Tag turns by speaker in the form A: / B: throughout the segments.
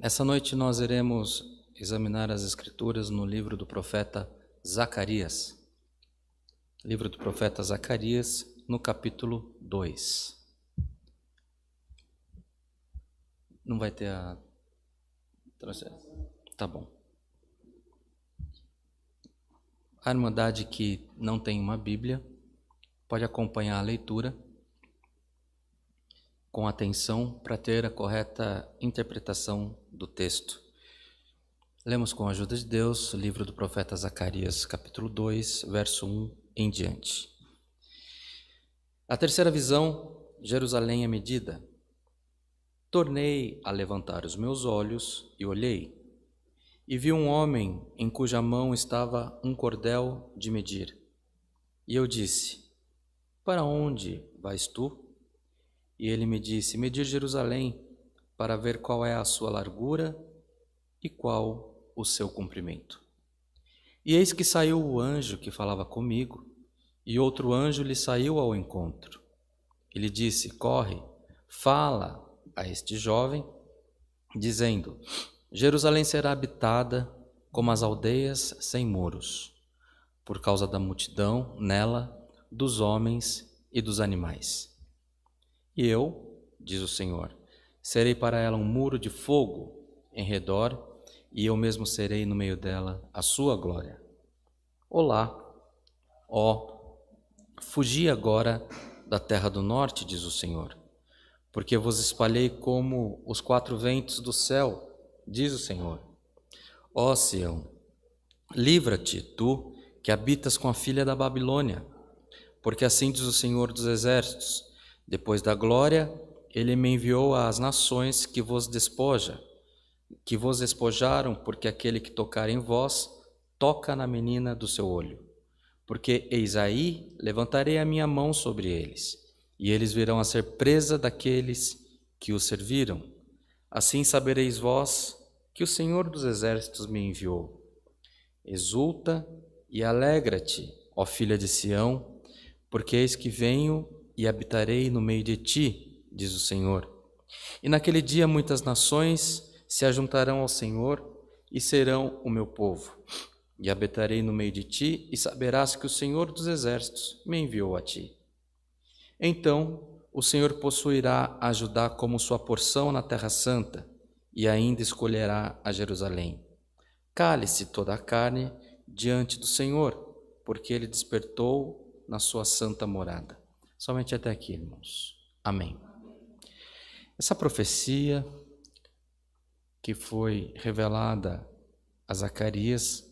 A: Essa noite nós iremos examinar as Escrituras no livro do profeta Zacarias. Livro do profeta Zacarias, no capítulo 2. Não vai ter a... Tá bom. A irmandade que não tem uma Bíblia pode acompanhar a leitura com atenção para ter a correta interpretação do texto. Lemos com a ajuda de Deus o livro do profeta Zacarias, capítulo 2, verso 1 em diante. A terceira visão, Jerusalém é medida. Tornei a levantar os meus olhos e olhei, e vi um homem em cuja mão estava um cordel de medir. E eu disse: para onde vais tu? E ele me disse: medir Jerusalém, para ver qual é a sua largura e qual o seu comprimento. E eis que saiu o anjo que falava comigo, e outro anjo lhe saiu ao encontro. Ele disse: corre, fala a este jovem, dizendo: Jerusalém será habitada como as aldeias sem muros, por causa da multidão nela, dos homens e dos animais. E eu, diz o Senhor, serei para ela um muro de fogo em redor, e eu mesmo serei no meio dela a sua glória. Olá, ó, fugi agora da terra do norte, diz o Senhor, porque vos espalhei como os quatro ventos do céu, diz o Senhor. Ó Sião, livra-te, tu que habitas com a filha da Babilônia, porque assim diz o Senhor dos exércitos: depois da glória, ele me enviou às nações que vos despojaram, porque aquele que tocar em vós, toca na menina do seu olho. Porque eis aí, levantarei a minha mão sobre eles, e eles virão a ser presa daqueles que os serviram. Assim sabereis vós que o Senhor dos exércitos me enviou. Exulta e alegra-te, ó filha de Sião, porque eis que venho e habitarei no meio de ti, diz o Senhor. E naquele dia muitas nações se ajuntarão ao Senhor e serão o meu povo. E habitarei no meio de ti, e saberás que o Senhor dos exércitos me enviou a ti. Então o Senhor possuirá a Judá como sua porção na terra santa, e ainda escolherá a Jerusalém. Cale-se toda a carne diante do Senhor, porque ele despertou na sua santa morada. Somente até aqui, irmãos. Amém. Essa profecia que foi revelada a Zacarias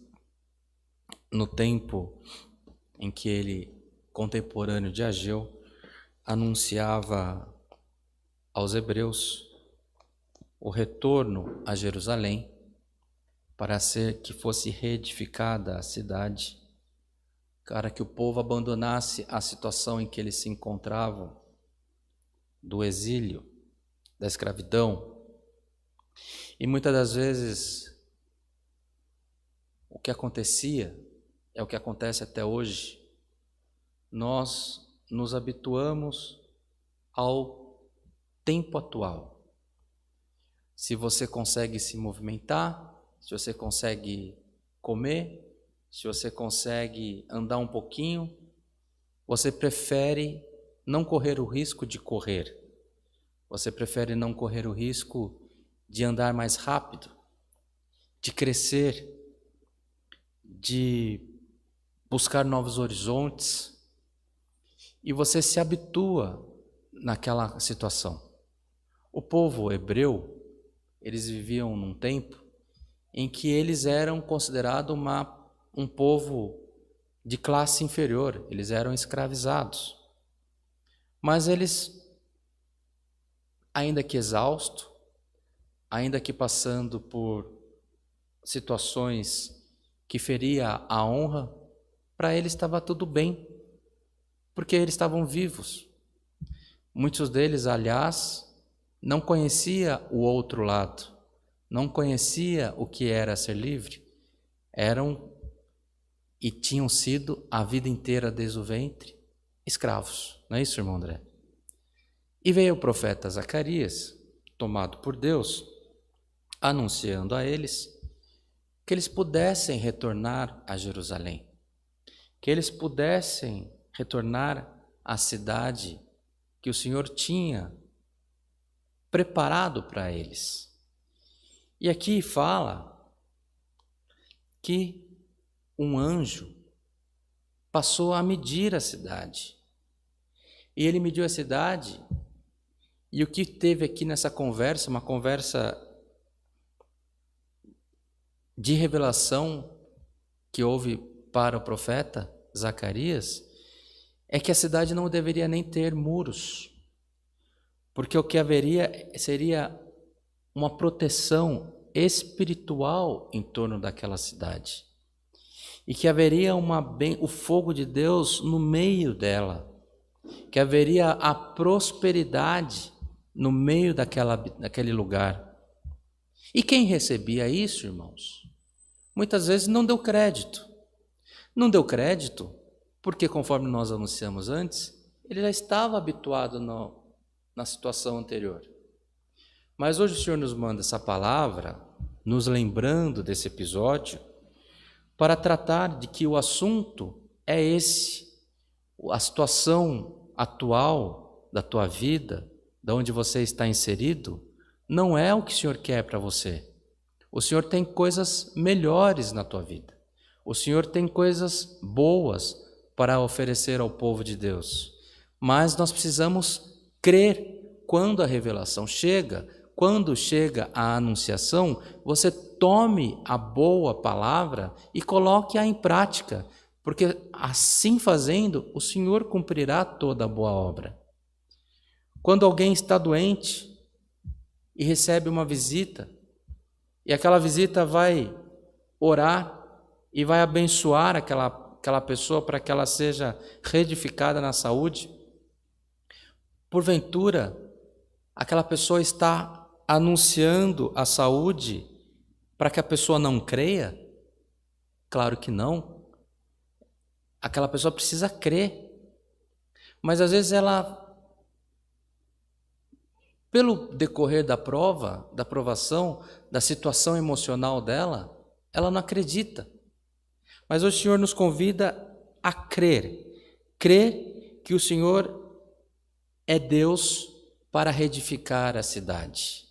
A: no tempo em que ele, contemporâneo de Ageu, anunciava aos hebreus o retorno a Jerusalém para que fosse reedificada a cidade, para que o povo abandonasse a situação em que eles se encontravam, do exílio, da escravidão. E muitas das vezes o que acontecia é o que acontece até hoje. Nós nos habituamos ao tempo atual. Se você consegue se movimentar, se você consegue comer, se você consegue andar um pouquinho, você prefere não correr o risco de correr. Você prefere não correr o risco de andar mais rápido, de crescer, de buscar novos horizontes, e você se habitua naquela situação. O povo hebreu, eles viviam num tempo em que eles eram considerados um povo de classe inferior, eles eram escravizados. Mas eles, ainda que exaustos, ainda que passando por situações que feria a honra, para eles estava tudo bem, porque eles estavam vivos. Muitos deles, aliás, não conhecia o outro lado, não conhecia o que era ser livre. Eram e tinham sido a vida inteira desde o ventre escravos. Não é isso, irmão André? E veio o profeta Zacarias, tomado por Deus, anunciando a eles que eles pudessem retornar a Jerusalém, que eles pudessem retornar à cidade que o Senhor tinha preparado para eles. E aqui fala que um anjo passou a medir a cidade. E ele mediu a cidade, e o que teve aqui nessa conversa, uma conversa de revelação que houve para o profeta Zacarias, é que a cidade não deveria nem ter muros, porque o que haveria seria uma proteção espiritual em torno daquela cidade, e que haveria o fogo de Deus no meio dela, que haveria a prosperidade no meio daquele lugar. E quem recebia isso, irmãos, muitas vezes não deu crédito. Não deu crédito porque, conforme nós anunciamos antes, ele já estava habituado na situação anterior. Mas hoje o Senhor nos manda essa palavra, nos lembrando desse episódio, para tratar de que o assunto é esse, a situação atual da tua vida, de onde você está inserido, não é o que o Senhor quer para você. O Senhor tem coisas melhores na tua vida. O Senhor tem coisas boas para oferecer ao povo de Deus. Mas nós precisamos crer quando a revelação chega. Quando chega a anunciação, você tome a boa palavra e coloque-a em prática, porque assim fazendo, o Senhor cumprirá toda a boa obra. Quando alguém está doente e recebe uma visita, e aquela visita vai orar e vai abençoar aquela pessoa para que ela seja reedificada na saúde, porventura, aquela pessoa está anunciando a saúde para que a pessoa não creia? Claro que não. Aquela pessoa precisa crer. Mas às vezes ela, pelo decorrer da prova, da provação, da situação emocional dela, ela não acredita. Mas o Senhor nos convida a crer. Crer que o Senhor é Deus para reedificar a cidade.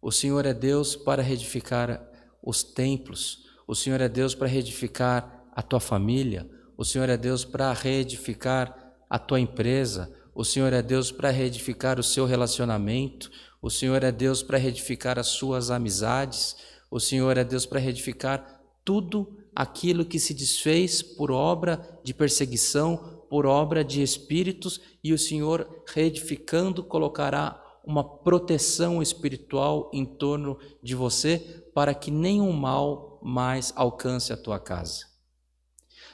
A: O Senhor é Deus para reedificar os templos. O Senhor é Deus para reedificar a tua família. O Senhor é Deus para reedificar a tua empresa. O Senhor é Deus para reedificar o seu relacionamento. O Senhor é Deus para reedificar as suas amizades. O Senhor é Deus para reedificar tudo aquilo que se desfez por obra de perseguição, por obra de espíritos, e o Senhor, reedificando, colocará uma proteção espiritual em torno de você para que nenhum mal mais alcance a tua casa.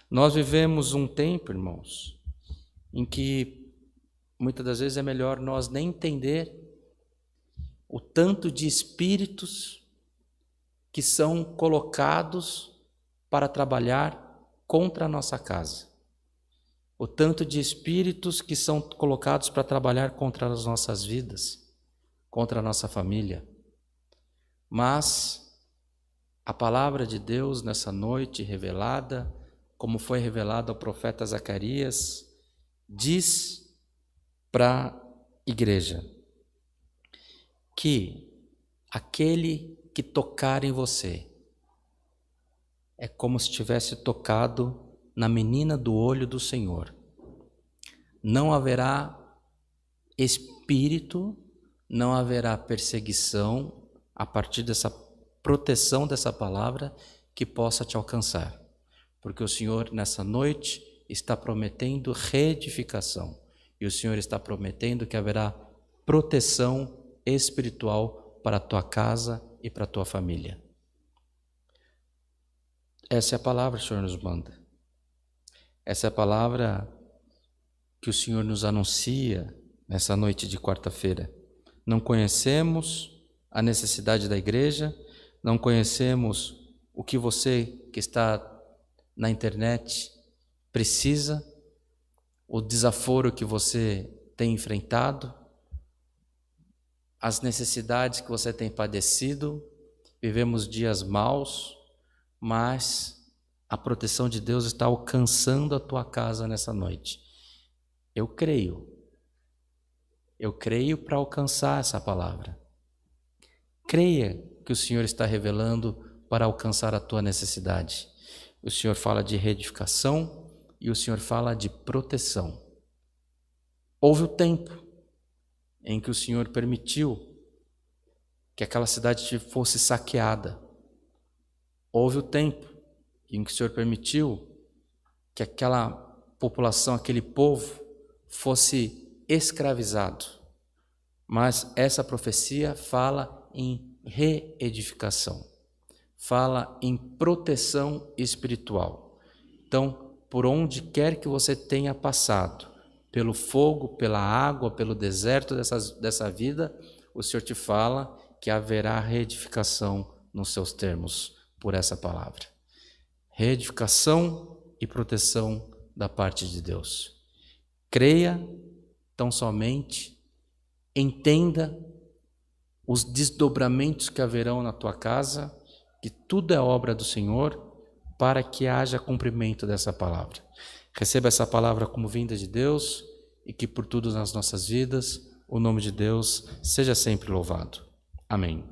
A: Nós vivemos um tempo, irmãos, em que muitas das vezes é melhor nós nem entender o tanto de espíritos que são colocados para trabalhar contra a nossa casa. O tanto de espíritos que são colocados para trabalhar contra as nossas vidas, contra a nossa família. Mas a palavra de Deus nessa noite revelada, como foi revelada ao profeta Zacarias, diz para a igreja que aquele que tocar em você é como se tivesse tocado na menina do olho do Senhor. Não haverá espírito, não haverá perseguição a partir dessa proteção dessa palavra que possa te alcançar. Porque o Senhor nessa noite está prometendo reedificação. E o Senhor está prometendo que haverá proteção espiritual para a tua casa e para a tua família. Essa é a palavra que o Senhor nos manda. Essa é a palavra que o Senhor nos anuncia nessa noite de quarta-feira. Não conhecemos a necessidade da igreja, não conhecemos o que você que está na internet precisa, o desaforo que você tem enfrentado, as necessidades que você tem padecido, vivemos dias maus, mas a proteção de Deus está alcançando a tua casa nessa noite. Eu creio para alcançar essa palavra. Creia que o Senhor está revelando para alcançar a tua necessidade. O Senhor fala de reedificação e o Senhor fala de proteção. Houve o tempo em que o Senhor permitiu que aquela cidade fosse saqueada. Houve o tempo em que o Senhor permitiu que aquela população, aquele povo, fosse escravizado. Mas essa profecia fala em reedificação, fala em proteção espiritual. Então, por onde quer que você tenha passado, pelo fogo, pela água, pelo deserto dessa vida, o Senhor te fala que haverá reedificação nos seus termos por essa palavra. Reedificação e proteção da parte de Deus. Creia tão somente, entenda os desdobramentos que haverão na tua casa, que tudo é obra do Senhor, para que haja cumprimento dessa palavra. Receba essa palavra como vinda de Deus e que por tudo nas nossas vidas o nome de Deus seja sempre louvado. Amém.